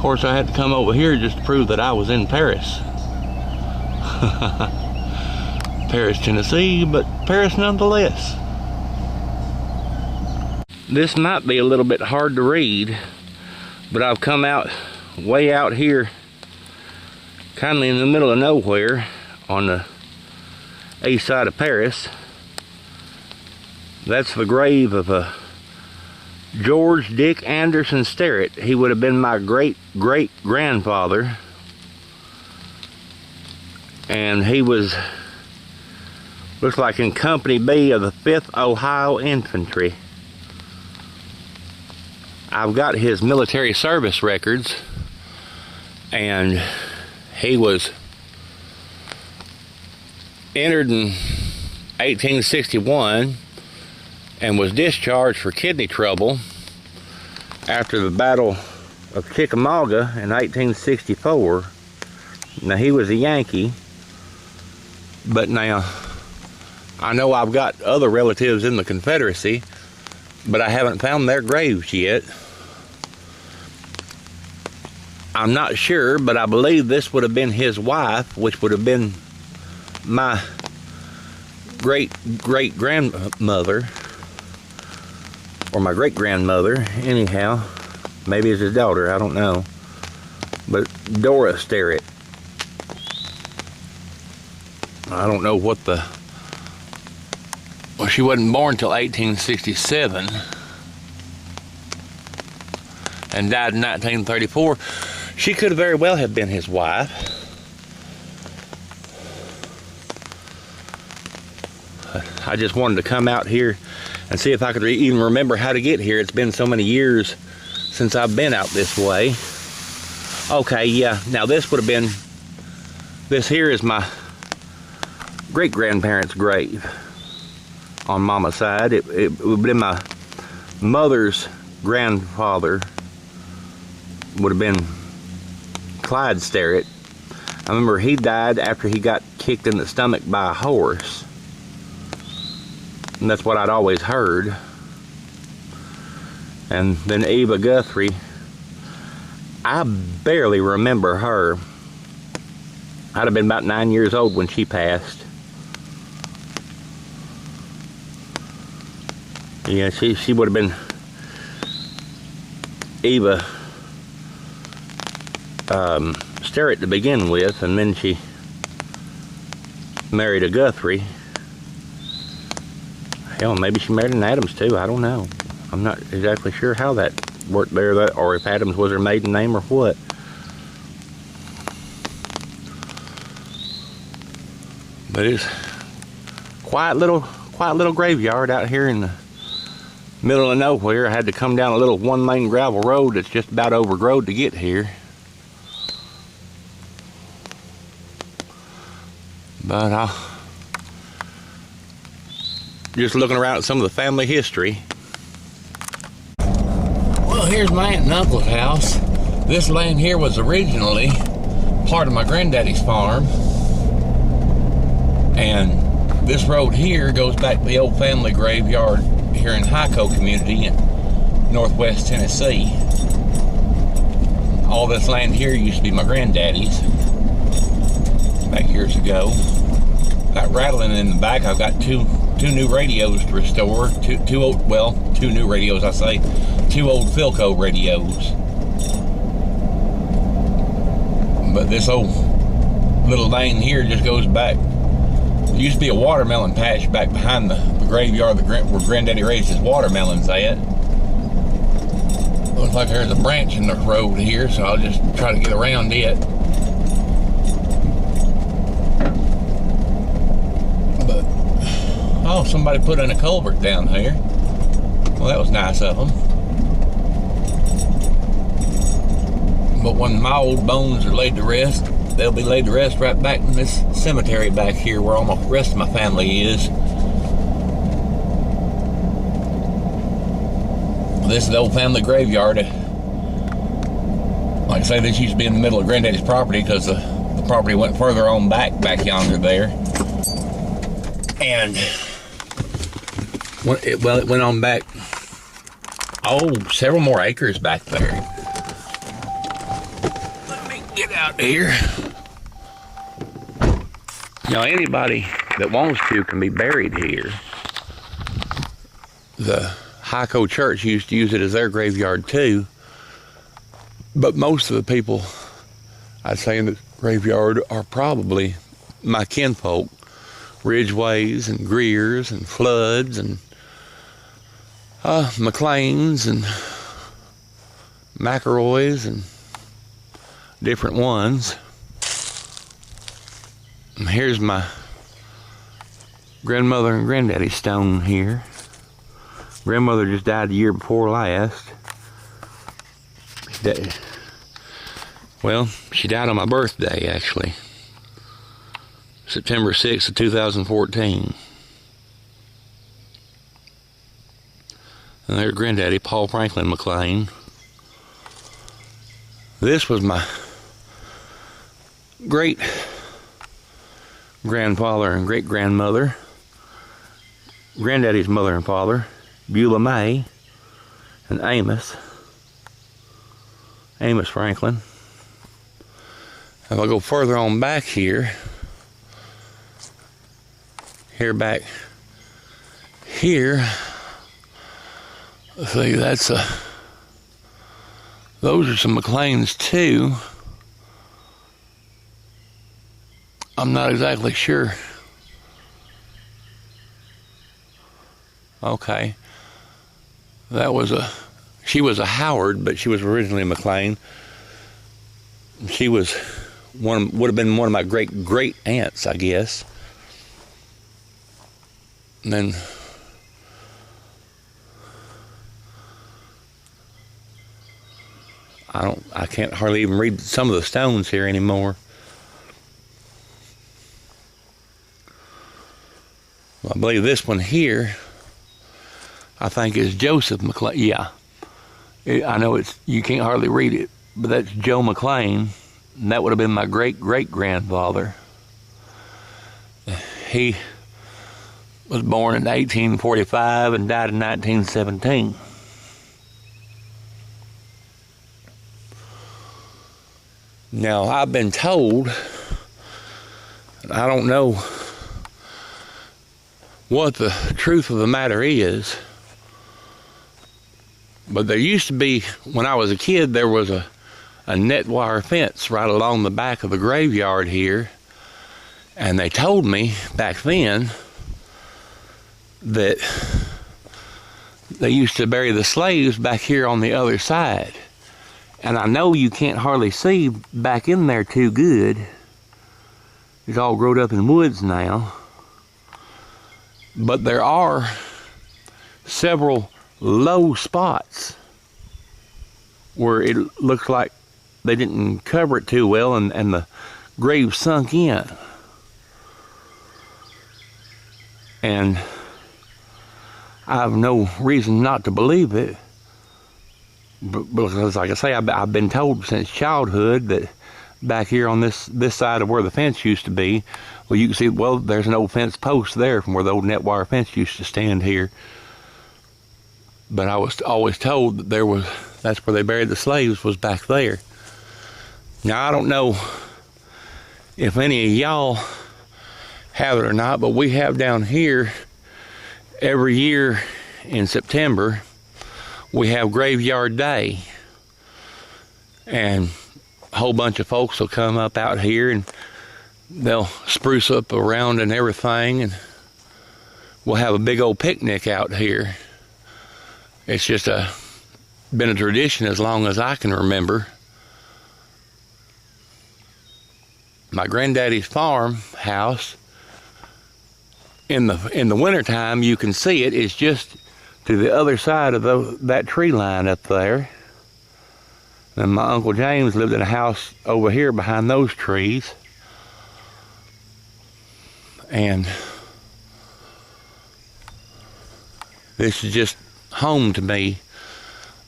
course, I had to come over here just to prove that I was in Paris. Paris, Tennessee, but Paris nonetheless. This might be a little bit hard to read, but I've come out way out here, kind of in the middle of nowhere on the east side of Paris. That's the grave of George Dick Anderson Sterrett. He would have been my great-great-grandfather. And he was, looks like in Company B of the 5th Ohio Infantry. I've got his military service records, and he was entered in 1861 and was discharged for kidney trouble after the Battle of Chickamauga in 1864. Now, he was a Yankee, but now I know I've got other relatives in the Confederacy, but I haven't found their graves yet. I'm not sure, but I believe this would have been his wife, which would have been my great-great-grandmother, or my great-grandmother, anyhow. Maybe it's his daughter, I don't know. But Dora Sterrett. I don't know what the... Well, she wasn't born till 1867 and died in 1934. She could very well have been his wife. I just wanted to come out here and see if I could even remember how to get here. It's been so many years since I've been out this way. Okay, yeah, now this would have been, this here is my great-grandparents' grave on Mama's side. It would have been my mother's grandfather, would have been Clyde Sterrett. I remember he died after he got kicked in the stomach by a horse. And that's what I'd always heard. And then Eva Guthrie, I barely remember her. I'd have been about 9 years old when she passed. Yeah, she would have been Eva Sterrett to begin with, and then she married a Guthrie. Hell, maybe she married an Adams too, I don't know. I'm not exactly sure how that worked there, or if Adams was her maiden name or what. But it's quiet little graveyard out here in the middle of nowhere. I had to come down a little one-lane gravel road that's just about overgrown to get here. But just looking around at some of the family history. Well, here's my aunt and uncle's house. This land here was originally part of my granddaddy's farm. And this road here goes back to the old family graveyard here in Hyco community in northwest Tennessee. All this land here used to be my granddaddy's back years ago. Got rattling in the back. I've got two new radios to restore. Two new radios, I say. 2 old Philco radios. But this old little lane here just goes back. There used to be a watermelon patch back behind the graveyard where Granddaddy raised his watermelons at. Looks like there's a branch in the road here, so I'll just try to get around it. But, oh, somebody put in a culvert down here. Well, that was nice of them. But when my old bones are laid to rest, they'll be laid to rest right back in this cemetery back here where all the rest of my family is. This is the old family graveyard. Like I say, this used to be in the middle of Granddaddy's property because the property went further on back yonder there. And it went on back, several more acres back there. get out here. Now, anybody that wants to can be buried here. The Hico Church used to use it as their graveyard too, but most of the people I'd say in the graveyard are probably my kinfolk, Ridgeways and Greers and Floods and McClains and McElroys and different ones. And here's my grandmother and granddaddy stone here. Grandmother just died the year before last. Well, she died on my birthday, actually. September 6th of 2014. And there's Granddaddy, Paul Franklin McClain. This was my great grandfather and great grandmother. Granddaddy's mother and father, Beulah May and Amos Franklin. If I go further on back back here, let's see, those are some McClains too. I'm not exactly sure. Okay. She was a Howard, but she was originally a McClain. She would have been one of my great aunts, I guess. And then I can't hardly even read some of the stones here anymore. Well, I believe this one here, I think, is Joseph McClain. Yeah, I know you can't hardly read it, but that's Joe McClain, and that would have been my great-great-grandfather. He was born in 1845 and died in 1917. Now, I've been told, I don't know what the truth of the matter is, but there used to be, when I was a kid, there was a net wire fence right along the back of the graveyard here, and they told me back then that they used to bury the slaves back here on the other side. And I know you can't hardly see back in there too good. It's all growed up in woods now. But there are several low spots where it looks like they didn't cover it too well, and the grave sunk in. And I have no reason not to believe it, because, like I say, I've been told since childhood that back here on this side of where the fence used to be, well, you can see, well, there's an old fence post there from where the old net wire fence used to stand here. But I was always told that that's where they buried the slaves, was back there. Now, I don't know if any of y'all have it or not, but we have down here every year in September, we have Graveyard Day, and a whole bunch of folks will come up out here and they'll spruce up around and everything, and we'll have a big old picnic out here. It's just been a tradition as long as I can remember. My granddaddy's farmhouse, in the wintertime, you can see it. It's just to the other side of that tree line up there. And my Uncle James lived in a house over here behind those trees. And this is just home to me.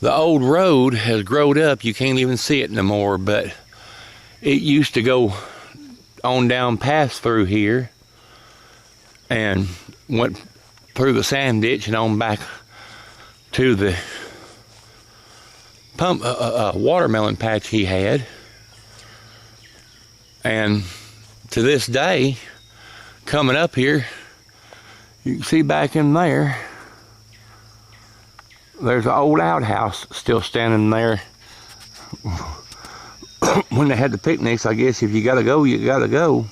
The old road has grown up. You can't even see it no more, but it used to go on down past through here and went through the sand ditch and on back to the watermelon patch he had. And to this day, coming up here, you can see back in there, there's an old outhouse still standing there. When they had the picnics, I guess if you gotta go, you gotta go.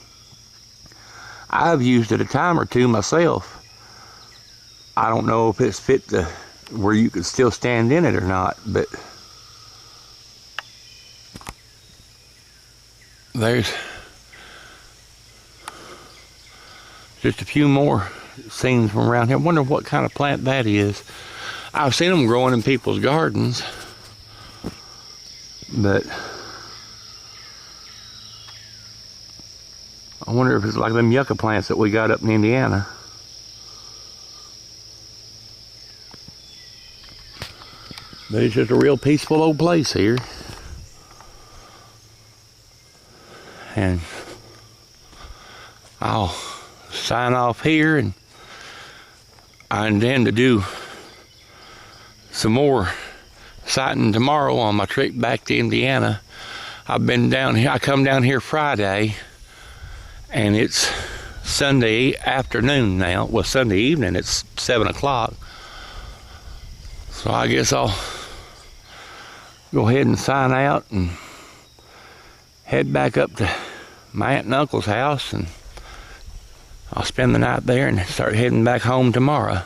I've used it a time or two myself. I don't know if it's fit to where you could still stand in it or not, but there's just a few more scenes from around here. I wonder what kind of plant that is. I've seen them growing in people's gardens, but I wonder if it's like them yucca plants that we got up in Indiana. But it's just a real peaceful old place here. And I'll sign off here, and I intend to do some more sighting tomorrow on my trip back to Indiana. I've been down here, I come down here Friday, and it's Sunday afternoon now. Well, Sunday evening, it's 7 o'clock. So I guess I'll go ahead and sign out and head back up to my aunt and uncle's house, and I'll spend the night there and start heading back home tomorrow.